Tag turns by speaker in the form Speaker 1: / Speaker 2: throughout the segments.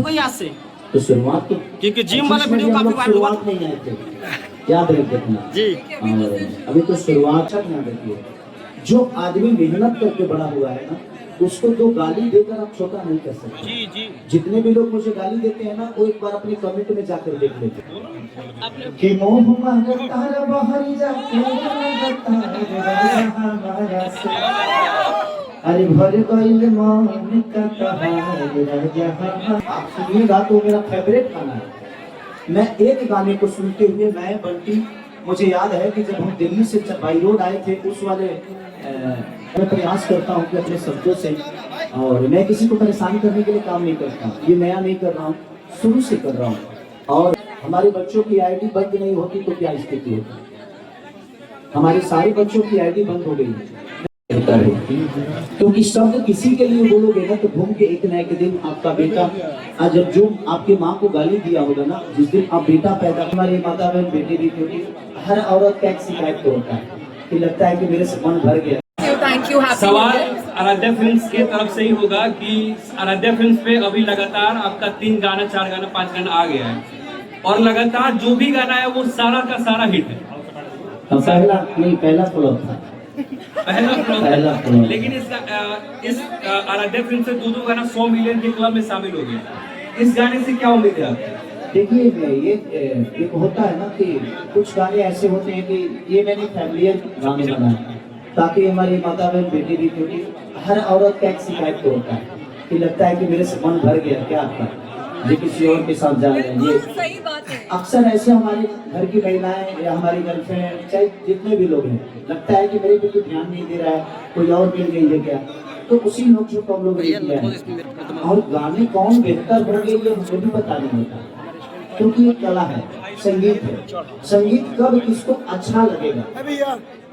Speaker 1: होगा यहाँ से।
Speaker 2: तो शुरुआत तो
Speaker 1: क्योंकि जिम वाला वीडियो काफी वायरल हुआ
Speaker 2: नहीं आए थे, याद रखना
Speaker 1: जी।
Speaker 2: अभी तो शुरुआत याद रखिए, जो आदमी मेहनत करके बड़ा हुआ है ना, उसको जो गाली देकर आप छोटा नहीं कर सकते।
Speaker 1: जी जी।
Speaker 2: जितने भी लोग मुझे गाली देते हैं ना, वो एक बार अपनी कमेंट में जाकर देख लेते कि मोह मांगता रे बाहर जाके अरे भर गइल मन का तहार। आप सुनिएगा तो मेरा फेवरेट गाना है। मैं एक गाने को सुनते हुए मैं बंटी, मुझे याद है कि जब हम दिल्ली से बाई रोड आए थे उस वाले मैं प्रयास करता हूँ कि अपने शब्दों से, और मैं किसी को परेशान करने के लिए काम नहीं करता, ये नया नहीं कर रहा हूँ, शुरू से कर रहा हूँ। और हमारे बच्चों की आईडी बंद नहीं होती तो क्या स्थिति होती, हमारे सारे बच्चों की आईडी बंद हो गई क्योंकि शब्द किसी के लिए बोलोगे ना तो घूम के एक न एक दिन आपका बेटा, आज जब जो आपके माँ को गाली दिया होगा ना, जिस दिन आप बेटा पैदा, हमारी माता बहन बेटे भी, क्योंकि हर औरत का एक शिकायत तो होता है कि लगता है कि मेरे से मन भर गया।
Speaker 3: सवाल आराध्या फिल्म्स के तरफ से ही होगा कि आराध्या फिल्म्स पे अभी लगातार आपका 3 गाना 4 गाना 5 गाना आ गया है, और लगातार जो भी गाना है वो सारा का सारा हिट है।
Speaker 2: पहला फ्लॉप था,
Speaker 3: पहला फ्लॉप, लेकिन इस आराध्या फिल्म से 2 गाना 100 मिलियन के क्लब में शामिल हो गया। इस गाने से क्या उम्मीद है आपकी?
Speaker 2: देखिए ये एक होता है ना कि कुछ गाने ऐसे होते हैं कि ये मैंने फैमिलियर गाने बनाए ताकि हमारी माता बहन बेटे भी, क्योंकि हर औरत का एक शिकायत तो होता है कि लगता है कि मेरे से मन भर गया, क्या आपका ये किसी और के साथ जा रहे हैं। ये
Speaker 4: सही बात है।
Speaker 2: अक्सर ऐसे हमारे घर की महिलाएं या हमारी गर्लफ्रेंड, चाहे जितने भी लोग हैं, लगता है कि मेरे पे कोई ध्यान नहीं दे रहा है, कोई और मिल गई है क्या, तो उसी लोग जो हम लोग किया है। और गाने कौन बेहतर होंगे ये मुझे भी पता नहीं होता, क्योंकि ये कला है, संगीत है। संगीत कब किसको अच्छा लगेगा।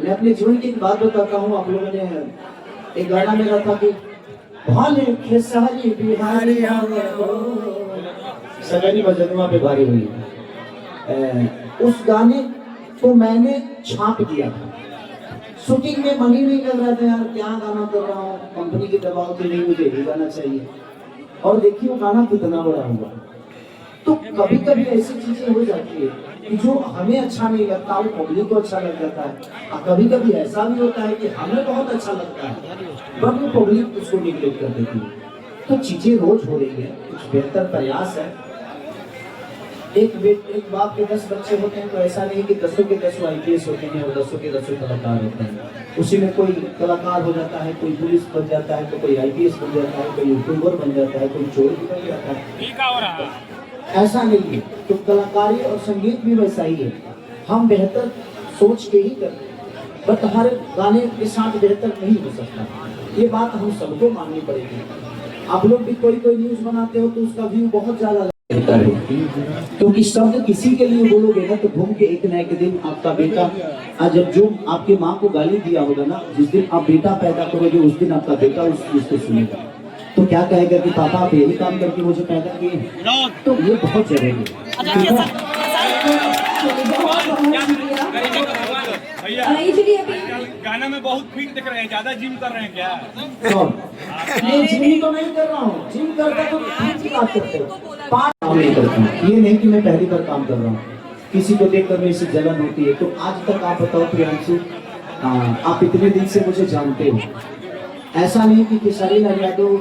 Speaker 2: मैं अपने जीवन की एक बात बताता हूँ, आप लोगों ने एक गाना मेरा था कि भाले खेसारी बिहारी सगनी बजनुआ पे भारी हुई, उस गाने को मैंने छाप दिया था। शूटिंग में मन ही नहीं कर रहा था, यार क्या गाना कर रहा हूँ, कंपनी के दबाव से नहीं, मुझे ये गाना चाहिए। और देखिए वो गाना कितना बड़ा हुआ। तो कभी कभी ऐसी चीजें हो जाती है कि जो हमें अच्छा नहीं लगता वो पब्लिक को अच्छा लग जाता है, और कभी कभी ऐसा भी होता है कि हमें बहुत अच्छा लगता है बट वो पब्लिक उसको निगलेक्ट कर देती है। तो चीजें रोज हो रही है, कुछ बेहतर प्रयास है। एक बाप के 10 बच्चे होते हैं तो ऐसा नहीं कि 10 के 10 IPS होते हैं और 10 के 10 कलाकार होते हैं। उसी में कोई कलाकार हो जाता है, कोई पुलिस बन जाता है, तो कोई IPS बन जाता है, कोई यूट्यूबर बन जाता है, कोई चोर भी बन जाता है। ऐसा नहीं है, तो कलाकारी और संगीत भी वैसा ही है। हम बेहतर सोच के ही करते हैं, बट हर गाने के साथ बेहतर नहीं हो सकता। ये बात हम सबको माननी पड़ेगी। आप लोग भी कोई न्यूज बनाते हो तो उसका व्यू बहुत ज्यादा रहता है, क्योंकि शब्द किसी के लिए बोलोगे ना तो घूम के एक न एक दिन आपका बेटा, आज जब जो आपके माँ को गाली दिया होगा ना, जिस दिन आप बेटा पैदा करोगे उस दिन आपका बेटा उस चीज को सुनेगा, तो क्या कहेगा कि पापा आप यही काम करके मुझे पैदा किए। तो ये बहुत जरूरी है।
Speaker 5: गाना में बहुत फिट दिख रहे हैं, ज्यादा जिम कर रहे हैं क्या?
Speaker 2: नहीं, जिम तो नहीं कर रहा हूँ, जिम करता तो फिट की बात करते हो, काम नहीं करता हूँ। ये नहीं कि मैं पहली बार काम कर रहा हूँ, किसी को देखकर मेरे से जलन होती है। तो आज तक आप बताओ प्रियांशु, आप इतने दिन से मुझे जानते हो, ऐसा नहीं कि खेसारी लाल यादव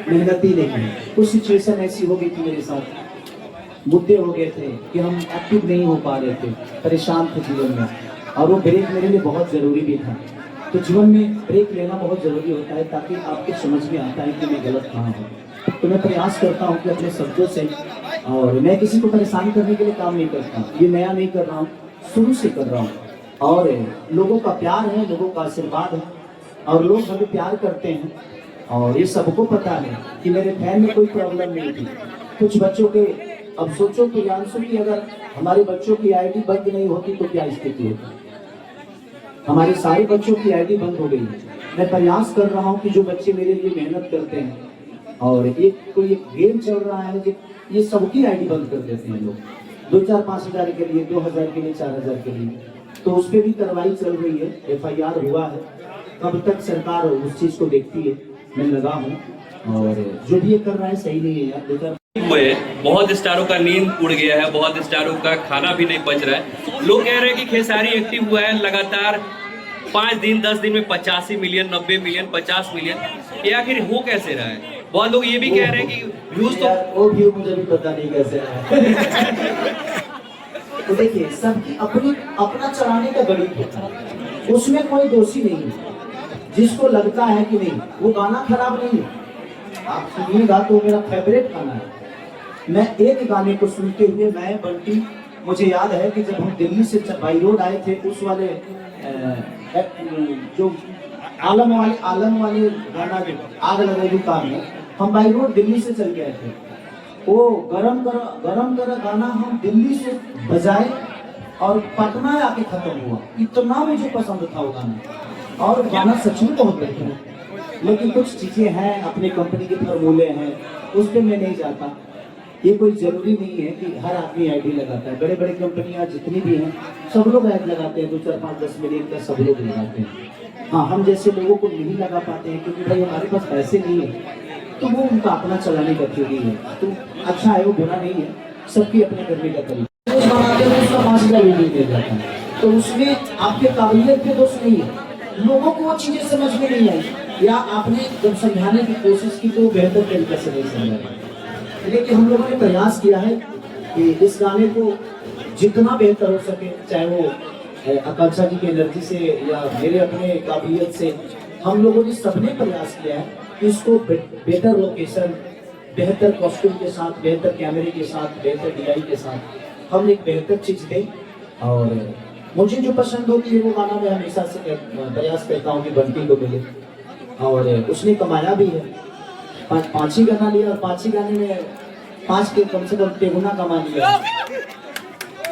Speaker 2: मेहनती नहीं, कुछ सिचुएशन ऐसी हो गई थी मेरे साथ, मुद्दे हो गए थे कि हम एक्टिव नहीं हो पा रहे थे, परेशान थे जीवन में, और वो ब्रेक मेरे लिए बहुत जरूरी भी था। तो जीवन में ब्रेक लेना बहुत जरूरी होता है ताकि आपको समझ में आता है कि मैं गलत कहाँ हूँ। तो मैं प्रयास करता हूँ कि अपने शब्दों से, और मैं किसी को परेशान करने के लिए काम नहीं करता, ये नया नहीं कर रहा हूँ, शुरू से कर रहा हूँ। और लोगों का प्यार है, लोगों का आशीर्वाद है, और लोग हमें प्यार करते हैं, और ये सबको पता है कि मेरे फैन में कोई प्रॉब्लम नहीं थी। कुछ बच्चों के, अब सोचो प्रियांशु की अगर हमारे बच्चों की आईडी बंद नहीं होती तो क्या स्थिति होती। हमारे सारे बच्चों की आईडी बंद हो गई। मैं प्रयास कर रहा हूँ कि जो बच्चे मेरे लिए मेहनत करते हैं, और कोई एक गेम चल रहा है कि ये सबकी आईडी बंद कर देते हैं लोग, 2-4-5 हज़ार के लिए, 2,000 के लिए, 4,000 के लिए। तो उस पर भी कार्रवाई चल रही है, FIR हुआ है। कब तक सरकार उस चीज को देखती है, मैं लगा हूँ, और जो भी ये कर रहा है सही नहीं है यार।
Speaker 3: हुए बहुत स्टारों का नींद उड़ गया है, बहुत स्टारों का खाना भी नहीं बच रहा है। लोग कह रहे हैं कि खेसारी एक्टिव हुआ है लगातार 5 दिन 10 दिन में 85 मिलियन 90 मिलियन 50 मिलियन, ये आखिर हो कैसे रहा है? बहुत लोग ये भी कह रहे हैं कि व्यूज तो
Speaker 2: वो व्यू मुझे भी पता नहीं कैसे है। तो देखिए सबकी अपनी अपना चलाने का गणित होता है, उसमें कोई दोषी नहीं है। जिसको लगता है कि नहीं वो गाना खराब नहीं है, आप सुनिएगा तो मेरा फेवरेट गाना है। मैं एक गाने को सुनते हुए मैं बंटी, मुझे याद है कि जब हम दिल्ली से बाई रोड आए थे उस वाले जो आलम वाले गाना जो आग लगे दुकान में, हम बाई रोड दिल्ली से चल गए थे। वो गरम कर गाना हम दिल्ली से बजाए और पटना आके खत्म हुआ। इतना मुझे पसंद था वो गाना, और गाना सच में बहुत बढ़िया है। लेकिन कुछ चीजें हैं, अपनी कंपनी के फॉर्मूले हैं, उस पर मैं नहीं जाता। ये कोई जरूरी नहीं है कि हर आदमी आईडी लगाता है। बड़े बड़े कंपनियां जितनी भी हैं सब लोग ऐड लगाते हैं, 2 4 5 10 मिलियन का सब लोग लगाते हैं। हाँ, हम जैसे लोगों को नहीं लगा पाते हैं क्योंकि भाई हमारे पास पैसे नहीं है, तो वो उनका अपना चलाने का थ्योरी है। तो अच्छा है, वो बुरा नहीं है, सबकी अपने करने का तरीका। बनाते हैं उसका 5000 वीडियो दे जाता है, तो उसमें आपके काबिलियत के दोष नहीं है। लोगों को वो चीजें समझ में नहीं आई, या आपने जब समझाने की कोशिश की तो बेहतर तरीके से नहीं समझा। लेकिन हम लोगों ने प्रयास किया है कि इस गाने को जितना बेहतर हो सके, चाहे वो आकांक्षा जी की एनर्जी से या मेरे अपने काबिलियत से, हम लोगों ने सबने प्रयास किया है कि इसको बेहतर लोकेशन, बेहतर कॉस्ट्यूम के साथ, बेहतर कैमरे के साथ, बेहतर डीआई के साथ हम एक बेहतर चीज दें। और मुझे जो पसंद होती है वो गाना मैं हमेशा से प्रयास करता हूँ कि बंटी को मिले, और उसने कमाया भी है। 5 ही गाना लिया और 5 ही गाने में 5 के कम से कम 3 कमा लिया,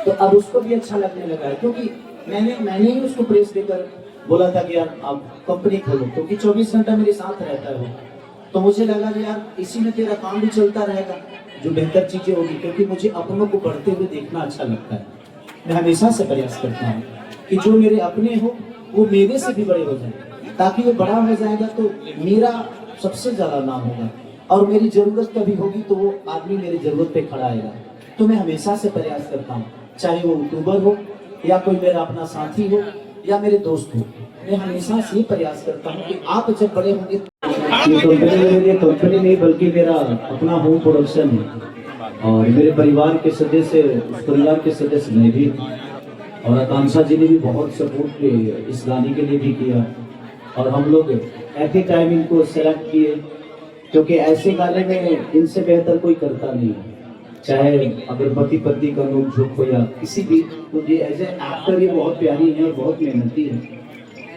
Speaker 2: तो अब उसको भी अच्छा लगने लगा है। क्योंकि मैंने ही उसको प्रेस देकर बोला था कि यार आप कंपनी खोलो, क्योंकि 24 घंटा मेरे साथ रहता है वो। तो मुझे लगा कि यार इसी में तेरा काम भी चलता रहेगा, जो बेहतर चीजें होगी, क्योंकि मुझे अपनों को बढ़ते हुए देखना अच्छा लगता है। मैं हमेशा से प्रयास करता हूँ कि जो मेरे अपने हो वो मेरे से भी बड़े हो जाए, ताकि वो बड़ा हो जाएगा तो मेरा सबसे ज्यादा नाम होगा, और मेरी जरूरत कभी होगी तो वो आदमी मेरी जरूरत पे खड़ा आएगा। तो मैं हमेशा से प्रयास करता हूँ, चाहे वो यूट्यूबर हो या कोई मेरा अपना साथी हो या मेरे दोस्त हो, मैं हमेशा से ये प्रयास करता हूँ कि आप जब बड़े होंगे, ये कंपनी नहीं बल्कि मेरा अपना होम प्रोडक्शन है, और मेरे परिवार के सदस्य, उस परिवार के सदस्य मैं भी, और आकांक्षा जी ने भी बहुत सपोर्ट इस गाने के लिए भी किया। और हम लोग एट ए टाइम इनको सेलेक्ट किए, क्योंकि ऐसे गाने में इनसे बेहतर कोई करता नहीं है। चाहे अगर पति पत्नी का नोक झोंक हो या किसी भी, तो ये एज ए एक्टर ये बहुत प्यारी है और बहुत मेहनती है।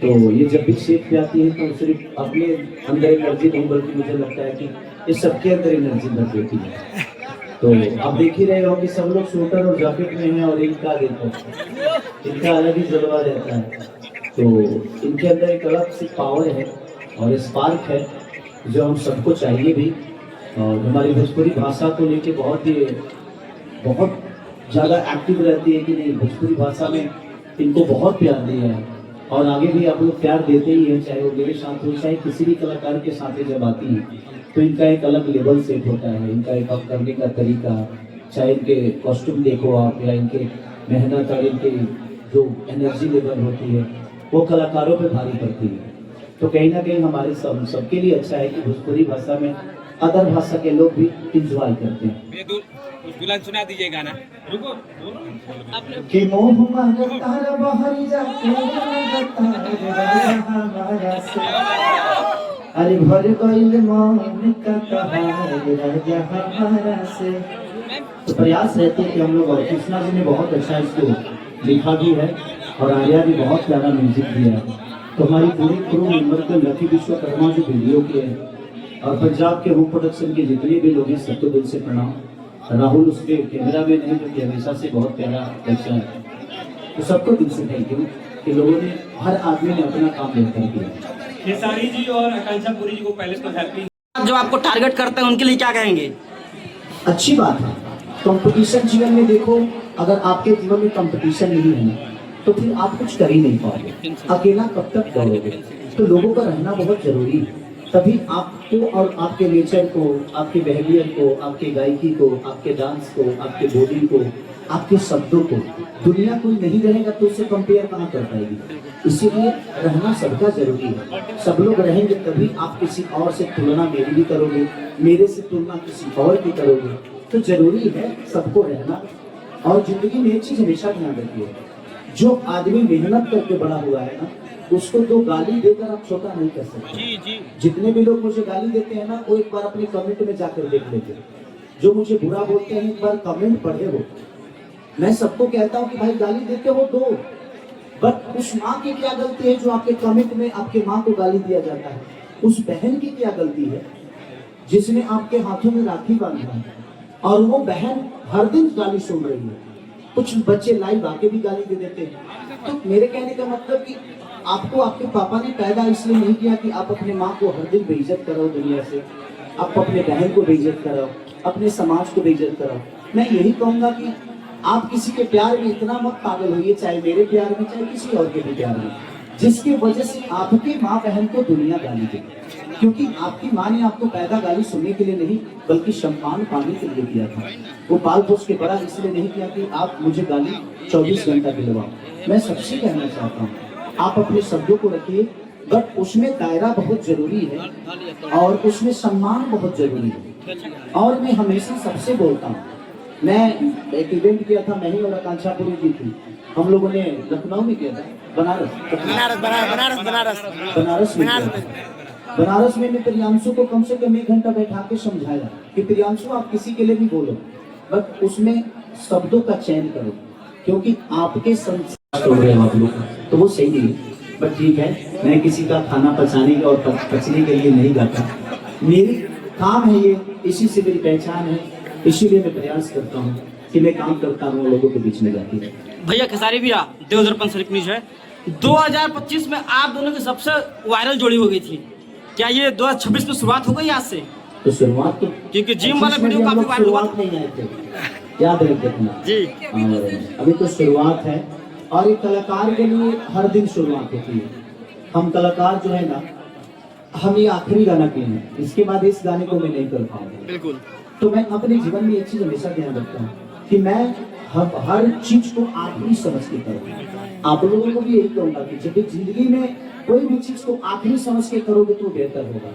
Speaker 2: तो ये जब भी सेट पे आती है तो सिर्फ अपने अंदर एनर्जी नहीं बल्कि मुझे लगता है कि ये सबके अंदर एनर्जी भर देती है। तो आप देख ही रहे हो कि सब लोग स्वेटर और जैकेट में हैं, और इनका देखो, इनका अलग ही जलवा रहता है। तो इनके अंदर एक अलग सी पावर है और स्पार्क है जो हम सबको चाहिए भी। और हमारी भोजपुरी भाषा को लेके बहुत ज़्यादा एक्टिव रहती है कि नहीं, भोजपुरी भाषा में इनको बहुत प्यार दिया है, और आगे भी आप लोग प्यार देते ही हैं, चाहे वो मेरे साथ हो चाहे किसी भी कलाकार के साथ जब आती है, तो इनका एक अलग लेवल सेट होता है, इनका एक अब करने का तरीका, चाहे इनके कॉस्ट्यूम देखो आप या इनके मेहनत और इनके जो एनर्जी लेवल होती है वो कलाकारों पे भारी पड़ती है। तो कहीं ना कहीं हमारे सबके लिए अच्छा है कि भोजपुरी भाषा में अदर भाषा के लोग भी इंजॉय करते हैं।
Speaker 5: दुल्हन सुना दीजिए गाना। रुको
Speaker 2: कि मोह मांगता रे बहरी जाके हमारा से, अरे भर गइल मन का तहार राजा हमारा से। तो प्रयास रहते हैं कि हम लोग, और कृष्णा जी ने बहुत अच्छा इसको लिखा भी है और आर्या भी बहुत प्यारा म्यूजिक दिया है। तो हमारी पूरी क्रू मेंबर को लकी विश्वकर्मा जो वीडियो के हैं, और पंजाब के होम प्रोडक्शन के जितने भी लोग हैं सबको दिल से प्रणाम। राहुल उसके कैमरा में नहीं, जो कि हमेशा से बहुत प्यारा अच्छा है। तो सबको दिल से थैंक यू कि लोगों ने, हर आदमी ने अपना काम बेहतर किया।
Speaker 3: खेसारी जी और आकांक्षा पुरी जी को पहले तो हैप्पी।
Speaker 1: जो आपको टारगेट करते हैं उनके लिए क्या कहेंगे?
Speaker 2: अच्छी बात है, कंपटीशन जीवन में देखो, अगर आपके जीवन में कंपटीशन नहीं है तो फिर आप कुछ कर ही नहीं पाओगे, अकेला कब तक दौड़ोगे। तो लोगों का रहना बहुत जरूरी है। तभी आपको और आपके नेचर को, आपके बिहेवियर को, आपके गायकी को, आपके डांस को, आपके बॉडी को, आपके शब्दों को दुनिया कोई नहीं रहेगा तो उससे कंपेयर कहाँ कर पाएगी। इसीलिए रहना सबका जरूरी है। सब लोग रहेंगे तभी आप किसी और से तुलना मेरी भी करोगे, मेरे से तुलना किसी और की करोगे। तो जरूरी है सबको रहना। और जिंदगी में एक चीज हमेशा ध्यान रखिए, जो आदमी मेहनत करके बड़ा हुआ है ना, उसको तो गाली देकर आप छोटा नहीं कर सकते। जितने भी लोग मुझे गाली देते हैं ना, वो एक बार अपने कमेंट में जाकर देख लेते। जो मुझे बुरा बोलते हैं एक बार कमेंट पढ़े वो। मैं सबको कहता हूँ कि भाई गाली देते हो दो, बट उस माँ की क्या गलती है जो आपके कमेंट में आपके माँ को गाली दिया जाता है? उस बहन की क्या गलती है जिसने आपके हाथों में राखी बांधा है और वो बहन हर दिन गाली सुन रही है? कुछ बच्चे लाइव आके भी गाली दे देते हैं। तो मेरे कहने का मतलब कि आपको आपके पापा ने पैदा इसलिए नहीं किया कि आप अपने माँ को हर दिन बेइज्जत कराओ दुनिया से, आप अपने बहन को बेइज्जत कराओ, अपने समाज को बेइज्जत कराओ। मैं यही कहूंगा कि आप किसी के प्यार में इतना मत पागल होइए, चाहे मेरे प्यार में चाहे किसी और के भी प्यार में, जिसकी वजह से आपकी माँ बहन को दुनिया गाली दे। क्योंकि आपकी माँ ने आपको पैदा गाली सुनने के लिए नहीं बल्कि शमशान पाने के लिए किया था। वो पाल पोस के बड़ा इसलिए नहीं किया कि आप मुझे गाली 24 घंटा दिलवाओ। मैं सबसे कहना चाहता हूँ आप अपने शब्दों को रखिए, बट उसमें दायरा बहुत जरूरी है और उसमें सम्मान बहुत जरूरी है। और मैं हमेशा सबसे बोलता हूँ, मैं एक इवेंट किया था, मैं ही और आकांक्षा पुरी जी थी, हम लोगों ने लखनऊ में किया था, बनारस में प्रियांशु को कम से कम 1 घंटा बैठा के समझाया कि प्रियांशु आप किसी के लिए भी बोलो, बट उसमें शब्दों का चयन करो, क्योंकि आपके संस्कार हो रहे हैं आप लोग, तो वो सही नहीं। बट ठीक है, मैं किसी का खाना पचाने और पचने के लिए नहीं गाता, मेरी काम है ये, इसी से मेरी पहचान है, इसीलिए मैं प्रयास करता हूँ कि मैं काम करता हूँ लोगों के बीच में जाती है।
Speaker 1: भैया खेसारी भैया, देवदर्पण सिल्क न्यूज है। 2025 में आप दोनों की सबसे वायरल जोड़ी हो गई थी, क्या ये 2026 में शुरुआत हो गई आज से?
Speaker 2: तो शुरुआत तो
Speaker 1: क्योंकि जिम वाला वीडियो काफी वायरल हुआ
Speaker 2: नहीं आए थे, याद रखना
Speaker 1: जी।
Speaker 2: और अभी तो शुरुआत है और एक कलाकार के लिए हर दिन शुरुआत होती है। हम कलाकार जो है ना, हम ये आखिरी गाना किए हैं, इसके बाद इस गाने को मैं नहीं कर पाऊंगा।
Speaker 1: बिल्कुल।
Speaker 2: तो मैं अपने जीवन में एक चीज हमेशा ध्यान रखता हूँ कि मैं हर चीज को आखिरी समझ के करूँ। आप लोगों को भी यही कहूंगा कि जब जिंदगी में कोई भी चीज को आखिरी समझ के करोगे तो बेहतर होगा।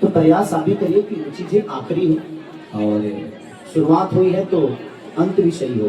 Speaker 2: तो प्रयास आप भी करिए कि वो चीजें आखिरी हो और शुरुआत हुई है तो अंत भी सही हो।